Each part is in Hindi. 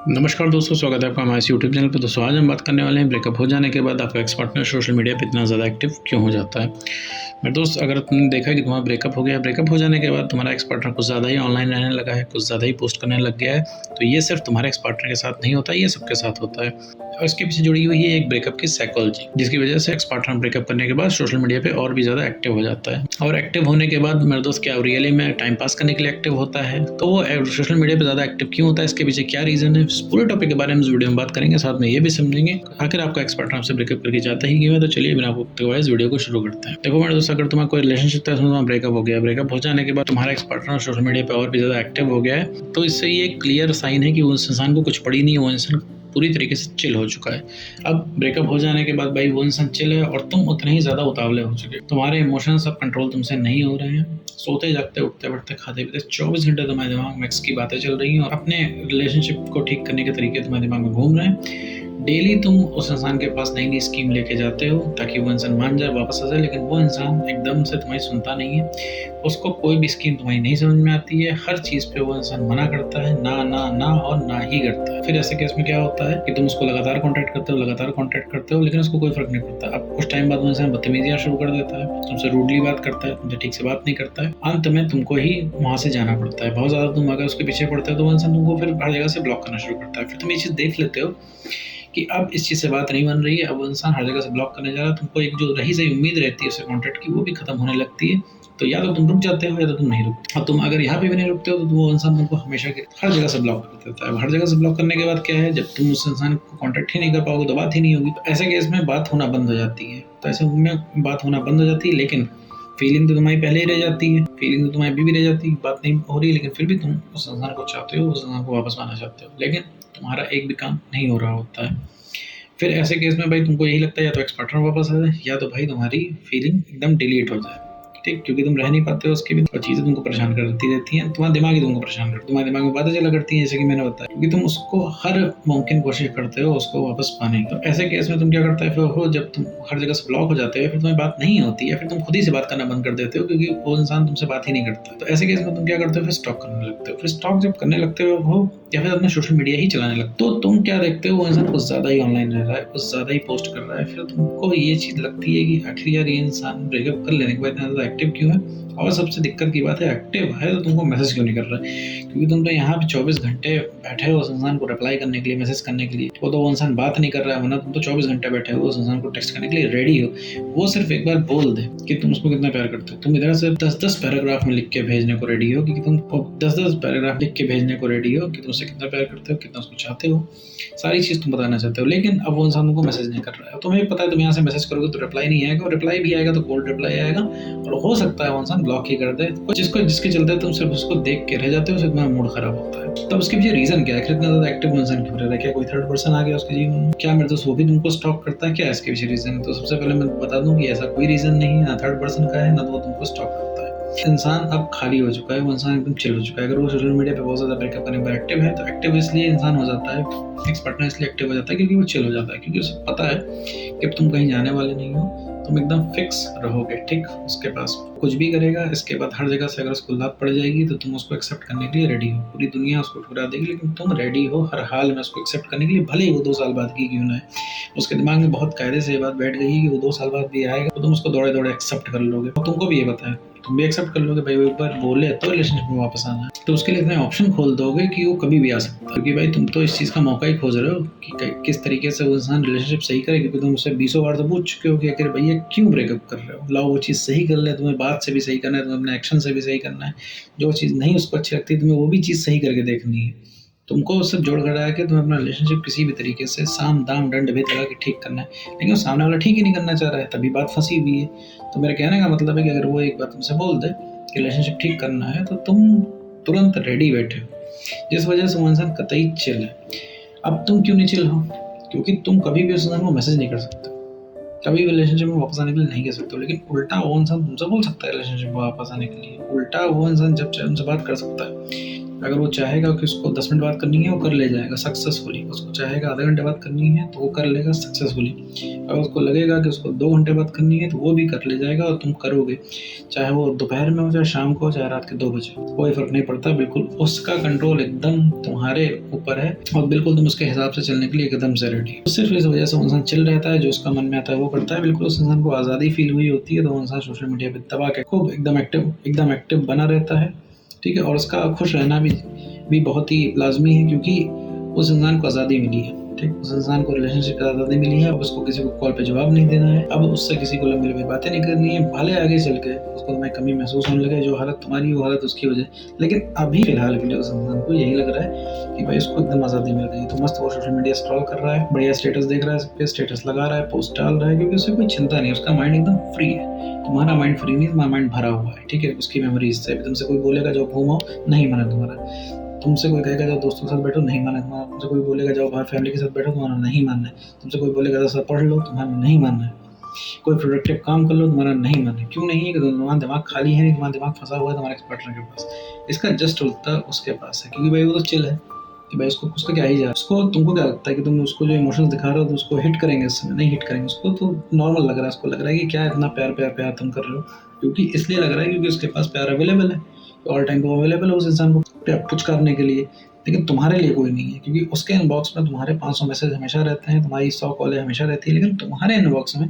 नमस्कार दोस्तों, स्वागत है आपका हमारे इस यूट्यूब चैनल पर। दोस्तों आज हम बात करने वाले हैं ब्रेकअप हो जाने के बाद आपका एक्स पार्टनर सोशल मीडिया पे इतना ज़्यादा एक्टिव क्यों हो जाता है। मेरे दोस्त, अगर तुमने देखा है कि तुम्हारा ब्रेकअप हो गया, ब्रेकअप हो जाने के बाद तुम्हारा एक्स पार्टनर कुछ ज़्यादा ही ऑनलाइन रहने लगा है, कुछ ज़्यादा ही पोस्ट करने लग गया है, तो ये सिर्फ तुम्हारे एक्स पार्टनर के साथ नहीं होता, ये सबके साथ होता है। और इसके पीछे जुड़ी हुई है एक ब्रेकअप की साइकोलॉजी, जिसकी वजह से एक्स पार्टनर ब्रेकअप करने के बाद सोशल मीडिया पे और भी ज़्यादा एक्टिव हो जाता है। और एक्टिव होने के बाद मेरे दोस्त, क्या रियली में टाइम पास करने के लिए एक्टिव होता है? तो वो सोशल मीडिया पे ज़्यादा एक्टिव क्यों होता है, इसके पीछे क्या रीज़न है, इस पूरे टॉपिक के बारे में इस वीडियो में बात करेंगे। साथ में ये भी समझेंगे आखिर आपका एक्स पार्टनर आपसे ब्रेकअप करके जाता ही क्यों है। तो चलिए बिना आपको इस वीडियो को शुरू करते हैं। देखो मेरे दोस्त, अगर तुम्हारा कोई रिलेशनशिप था, उसमें तुम्हारा ब्रेकअप हो गया, ब्रेकअप हो जाने के बाद तुम्हारा एक्स पार्टनर सोशल मीडिया पे और भी ज़्यादा एक्टिव हो गया है, तो इससे ये क्लियर साइन है कि उस इंसान को कुछ पड़ी नहीं है, वो इंसान पूरी तरीके से चिल हो चुका है। अब ब्रेकअप हो जाने के बाद भाई वो इंसान चिल है और तुम उतने ही ज़्यादा उतावले हो चुके हो। तुम्हारे इमोशंस अब कंट्रोल तुमसे नहीं हो रहे हैं। सोते जागते, उठते बैठते, खाते पीते 24 घंटे तुम्हारे दिमाग में एक्स की बातें चल रही हैं और अपने रिलेशनशिप को ठीक करने के तरीके तुम्हारे दिमाग में घूम रहे हैं। डेली तुम उस इंसान के पास नई नई स्कीम लेके जाते हो ताकि वो इंसान मान जाए, वापस आ जाए, लेकिन वो इंसान एकदम से तुम्हारी सुनता नहीं है। उसको कोई भी स्कीम तुम्हारी नहीं समझ में आती है। हर चीज़ पे वो इंसान मना करता है, ना ना ना और ना ही करता है। फिर ऐसे केस में क्या होता है कि तुम उसको लगातार कांटेक्ट करते हो, लेकिन उसको कोई फर्क नहीं पड़ता। अब कुछ टाइम बाद वो इंसान बदतमीजियां शुरू कर देता है, तुमसे रूडली बात करता है, तुमसे ठीक से बात नहीं करता है। अंत में तुमको ही वहाँ से जाना पड़ता है। बहुत ज़्यादा तुम अगर उसके पीछे पड़ते हो तो वो इंसान तुमको फिर हर जगह से ब्लॉक करना शुरू करता है। फिर तुम ये चीज़ देख लेते हो कि अब इस चीज़ से बात नहीं बन रही है, अब वो इंसान हर जगह से ब्लॉक करने जा रहा है। तुमको एक जो रही सही उम्मीद रहती है उससे कॉन्टैक्ट की, वो भी खत्म होने लगती है। तो या तो तुम रुक जाते हो या तो तुम नहीं रुकते। और तुम अगर यहाँ पे भी नहीं रुकते हो तो वो इंसान तुमको हमेशा के हर जगह से ब्लॉक कर देता है। हर जगह से ब्लॉक करने के बाद क्या है, जब तुम उस इंसान को कॉन्टैक्ट ही नहीं कर पाओगे तो बात ही नहीं होगी। तो ऐसे केस में बात होना बंद हो जाती है। तो ऐसे में बात होना बंद हो जाती है, लेकिन फीलिंग तो तुम्हारी पहले ही रह जाती है, फीलिंग तो तुम्हारी अभी भी रह जाती है। बात नहीं हो रही है, लेकिन फिर भी तुम उस इंसान को चाहते हो, उस इंसान को वापस पाना चाहते हो, लेकिन तुम्हारा एक भी काम नहीं हो रहा होता है। फिर ऐसे केस में भाई तुमको यही लगता है या तो एक्स पार्टनर वापस आ जाए या तो भाई तुम्हारी फीलिंग एकदम डिलीट हो जाए। ठीक, क्योंकि तुम रह नहीं पाते हो उसके बिना और चीज़ें तुमको परेशान करती रहती हैं। तुम्हारा दिमाग ही तुमको परेशान करता है, तुम्हारे दिमाग में बातें चला करती हैं, जैसे कि मैंने बताया, क्योंकि तुम उसको हर मुमकिन कोशिश करते हो उसको वापस पाने की। तो ऐसे केस में तुम क्या करते हो, जब तुम हर जगह से ब्लॉक हो जाते हो, फिर तुम्हें बात नहीं होती है, फिर तुम खुद ही से बात करना बंद कर देते हो, क्योंकि वो इंसान तुमसे बात ही नहीं करता। तो ऐसे केस में तुम क्या करते हो, फिर स्टॉक करने लगते हो। फिर स्टॉक जब करने लगते हो या फिर अपने सोशल मीडिया ही चलाने लगते हो, तो तुम क्या देखते हो, वो इंसान कुछ ज़्यादा ही ऑनलाइन रह रहा है, कुछ ज़्यादा ही पोस्ट कर रहा है। फिर तुमको ये चीज़ लगती है कि आखिर यार ये इंसान ब्रेकअप कर लेने के बाद इतना ज़्यादा एक्टिव क्यों है। और सबसे दिक्कत की बात है, एक्टिव है तो तुमको मैसेज क्यों नहीं कर रहा है, क्योंकि तुम तो यहाँ पे 24 घंटे बैठे हो उस इंसान को रिप्लाई करने के लिए, मैसेज करने के लिए। वो इंसान बात नहीं कर रहा है, वरना तुम तो 24 घंटे बैठे हो उस इंसान को टेक्स्ट करने के लिए रेडी हो। वो सिर्फ एक बार बोल दे कि तुम उसको कितना प्यार करते हो, तुम इधर से 10-10 पैराग्राफ में लिख के भेजने को रेडी हो, कि तुम 10-10 पैराग्राफ लिख के भेजने को रेडी हो कि तुम उससे कितना प्यार करते हो, कितना उसको चाहते हो, सारी चीज़ तुम बताना चाहते हो। लेकिन अब वो इंसान तुमको मैसेज नहीं कर रहा है। तुम्हें पता है तुम यहाँ से मैसेज करोगे तो रिप्लाई नहीं आएगा, और रिप्लाई भी आएगा तो कोल्ड रिप्लाई आएगा, और हो सकता है वो इंसान ब्लॉक ही कर दे, जिसके चलते तुम सिर्फ उसको देख के रह जाते हो, उससे तुम्हारा मूड खराब होता है। तब उसके पीछे रीजन क्या है, इतना ज़्यादा एक्टिव इंसान क्यों रह रहा है? क्या कोई थर्ड पर्सन आ गया उसके जीवन में? क्या मेरे दोस्त वो भी तुमको स्टॉक करता है? क्या इसके पीछे रीजन है? तो सबसे पहले मैं बता दूं कि ऐसा कोई रीजन नहीं है, ना थर्ड पर्सन का है, ना तो वो तुमको स्टॉक करता है। इंसान अब खाली हो चुका है, वो इंसान एकदम चिल हो चुका है। अगर वो सोशल मीडिया पे बहुत ज़्यादा ब्रेकअप करने पर एक्टिव है, तो एक्टिव इसलिए इंसान हो जाता है, एक्स पार्टनर इसलिए एक्टिव हो जाता है क्योंकि वो चिल हो जाता है, क्योंकि उसे पता है कि तुम कहीं जाने वाले नहीं हो, तुम एकदम फिक्स रहोगे। ठीक, उसके पास कुछ भी करेगा, इसके बाद हर जगह से अगर उसको लात पड़ जाएगी तो तुम उसको एक्सेप्ट करने के लिए रेडी हो। पूरी दुनिया उसको ठुकरा देगी, लेकिन तुम रेडी हो हर हाल में उसको एक्सेप्ट करने के लिए, भले ही वो 2 साल बाद की क्यों ना है। उसके दिमाग में बहुत कायदे से ये बात बैठ गई है कि वो 2 साल बाद भी आएगा, तो तुम उसको दौड़े दौड़े एक्सेप्ट कर लोगे। और तुमको भी ये पता है, तुम भी एक्सेप्ट कर लोगे भाई, वो एक बार बोले तो रिलेशनशिप में वापस आना है, तो उसके लिए इतने ऑप्शन खोल दोगे कि वो कभी भी आ सकता है। क्योंकि भाई तुम तो इस चीज़ का मौका ही खोज रहे हो कि किस तरीके से वो इंसान रिलेशनशिप सही करे, क्योंकि तुम उससे 20 बार तो पूछ चुके हो कि आखिर भैया क्यों ब्रेकअप कर रहे हो, लाओ वो चीज़ सही कर ले। तुम्हें बात से भी सही करना है, तुम्हें अपने एक्शन से भी सही करना है। जो चीज़ नहीं उसको अच्छी लगती, तुम्हें वो भी चीज़ सही करके देखनी है। तुमको सब जोड़ घटा के तुम्हें अपना रिलेशनशिप किसी भी तरीके से साम दाम दंड भेद लगा के ठीक करना है, लेकिन वो सामने वाला ठीक ही नहीं करना चाह रहा है, तभी बात फंसी हुई है। तो मेरे कहने का मतलब है कि अगर वो एक बात तुमसे बोल दे कि रिलेशनशिप ठीक करना है, तो तुम तुरंत रेडी बैठे हो, जिस वजह से वो इंसान कतई चिल है। अब तुम क्यों नहीं चिल हो, क्योंकि तुम कभी भी उस इंसान को मैसेज नहीं कर सकते, कभी भी रिलेशनशिप में वापस आने के लिए नहीं कह सकते हो। लेकिन उल्टा वो इंसान तुमसे बोल सकता है रिलेशनशिप में वापस आने के लिए। उल्टा वो इंसान जब चाहे उनसे बात कर सकता है, अगर वो चाहेगा कि उसको 10 मिनट बात करनी है, वो कर ले जाएगा सक्सेसफुली। उसको चाहेगा आधे घंटे बात करनी है तो वो कर लेगा सक्सेसफुली। अगर उसको लगेगा कि उसको 2 घंटे बात करनी है तो वो भी कर ले जाएगा और तुम करोगे, चाहे वो दोपहर में हो, चाहे शाम को हो, चाहे रात के 2 बजे, कोई फ़र्क नहीं पड़ता। बिल्कुल उसका कंट्रोल एकदम तुम्हारे ऊपर है और बिल्कुल तुम उसके हिसाब से चलने के लिए एकदम से रेडी हो। तो सिर्फ इस वजह से वो इंसान चिल रहता है, जो उसका मन में आता है वो करता है। बिल्कुल उस इंसान को आज़ादी फील हुई होती है तो वो इंसान सोशल मीडिया पे दबा के खूब एकदम एक्टिव बना रहता है, ठीक है। और उसका खुश रहना भी बहुत ही लाजमी है, क्योंकि उस इंसान को आज़ादी मिली है, ठीक। उस इंसान को रिलेशनशिप की आज़ादी मिली है। अब उसको किसी को कॉल पे जवाब नहीं देना है, अब उससे किसी को लंबी लंबी बातें नहीं करनी है। भले आगे चल के उसको तुम्हें कमी महसूस होने लगे, जो हालत तुम्हारी वो हालत उसकी वजह, लेकिन अभी फिलहाल के लिए उस इंसान को यही लग रहा है कि भाई उसको एकदम आज़ादी मिल गई। तो मस्त वो सोशल मीडिया स्क्रॉल कर रहा है, बढ़िया स्टेटस देख रहा है, सब पे स्टेटस लगा रहा है, पोस्ट डाल रहा है, क्योंकि उसे कोई चिंता नहीं है, उसका माइंड एकदम फ्री है। तुम्हारा माइंड फ्री नहीं, तुम्हारा माइंड भरा हुआ है, ठीक है, उसकी मेमोरीज से। तुमसे कोई बोलेगा जाओ घूमो, नहीं माना तुम्हारा। तुमसे कोई कहेगा जाओ दोस्तों के साथ बैठो, नहीं माना तुम्हारा। तुमसे कोई बोलेगा जाओ बाहर फैमिली के साथ बैठो, तुम्हारा नहीं मानना है। तुमसे कोई बोलेगा दस पढ़ लो, तुम्हारा नहीं मानना है। कोई प्रोडक्टिव काम कर लो, तुम्हारा नहीं मानना है। क्यों नहीं है? कि तुम्हारा दिमाग खाली है, नहीं तुम्हारा दिमाग फंसा हुआ है तुम्हारे पार्टनर के पास। इसका जस्ट उल्टा उसके पास है, क्योंकि भाई वो तो चिल है कि भाई उसको उसका क्या ही जा। उसको तुमको क्या लगता है कि तुम उसको जो इमोशंस दिखा रहे हो तो उसको हिट करेंगे? इस समय नहीं हिट करेंगे। उसको तो नॉर्मल लग रहा है, उसको लग रहा है कि क्या इतना प्यार प्यार प्यार तुम कर रहे हो, क्योंकि इसलिए लग रहा है क्योंकि उसके पास प्यार अवेलेबल है, ऑल टाइम पे अवेलेबल है उस इंसान को कुछ करने के लिए। लेकिन तुम्हारे लिए कोई नहीं है, क्योंकि उसके इनबॉक्स में तुम्हारे 500 मैसेज हमेशा रहते हैं, तुम्हारी 100 कॉलें हमेशा रहती है, लेकिन तुम्हारे इनबॉक्स में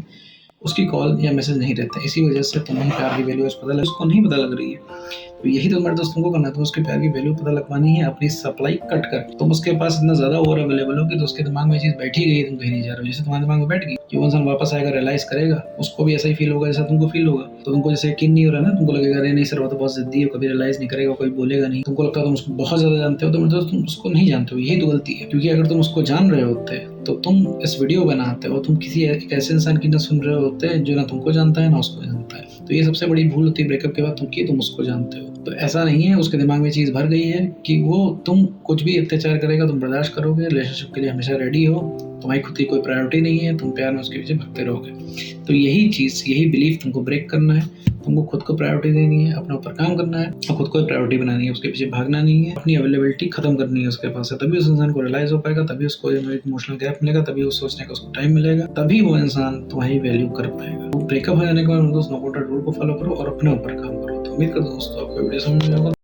उसकी कॉल या मैसेज नहीं रहता। इसी वजह से तुम्हें प्यार की वैल्यू पता उसको नहीं पता लग रही है। तो यही तो मेरे दोस्तों को करना है, तो उसके प्यार की वैल्यू पता लगवानी है अपनी सप्लाई कट कर। तुम उसके पास इतना ज्यादा ओवर अवेलेबल हो कि तो उसके दिमाग में चीज बैठी गई, तुम कहीं नहीं जा रहे हो। जैसे तुम्हारे दिमाग में बैठ गई कि वो इंसान वापस आएगा, रियलाइज करेगा, उसको भी ऐसा ही फील होगा जैसा तुमको फील होगा। तो तुमको जैसे यकीन नहीं हो रहा ना, तुमको लगेगा अरे नहीं सर वो तो बहुत जिद्दी है, कभी रियलाइज नहीं करेगा, कोई बोलेगा नहीं। तुमको लगता है तुम उसको बहुत ज्यादा जानते हो, तो मेरे दोस्त तुम उसको नहीं जानते हो। यही तो गलती है, क्योंकि अगर तुम उसको जान रहे होते तो तुम इस वीडियो बनाते हो, तुम किसी एक ऐसे इंसान की ना सुन रहे होते जो ना तुमको जानता है ना उसको जानता है। तो ये सबसे बड़ी भूल होती है ब्रेकअप के बाद तुम उसको जानते हो। तो ऐसा नहीं है, उसके दिमाग में चीज़ भर गई है कि वो तुम कुछ भी अत्याचार करेगा तुम बर्दाश्त करोगे, रिलेशनशिप के लिए हमेशा रेडी हो, तुम्हारी खुद की कोई प्रायोरिटी नहीं है, तुम प्यार में उसके पीछे भगते रहोगे। तो यही बिलीफ तुमको ब्रेक करना है। तुमको खुद को प्रायोरिटी देनी है, अपने ऊपर काम करना है और खुद को प्रायोरिटी बनानी है, उसके पीछे भागना नहीं है, अपनी अवेलेबिलिटी खत्म करनी है उसके पास है। तभी उस इंसान को रियलाइज हो पाएगा, तभी उसको इमोशनल गैप मिलेगा, तभी वो सोचने का उसको टाइम मिलेगा, तभी वो इंसान तुम्हारी वैल्यू कर पाएगा। ब्रेकअप हो जाने के बाद दोस्तों नोट रूल को फॉलो करो और अपने ऊपर काम करो। तो उम्मीद करता हूँ दोस्तों आपको वीडियो समझ में आएगा।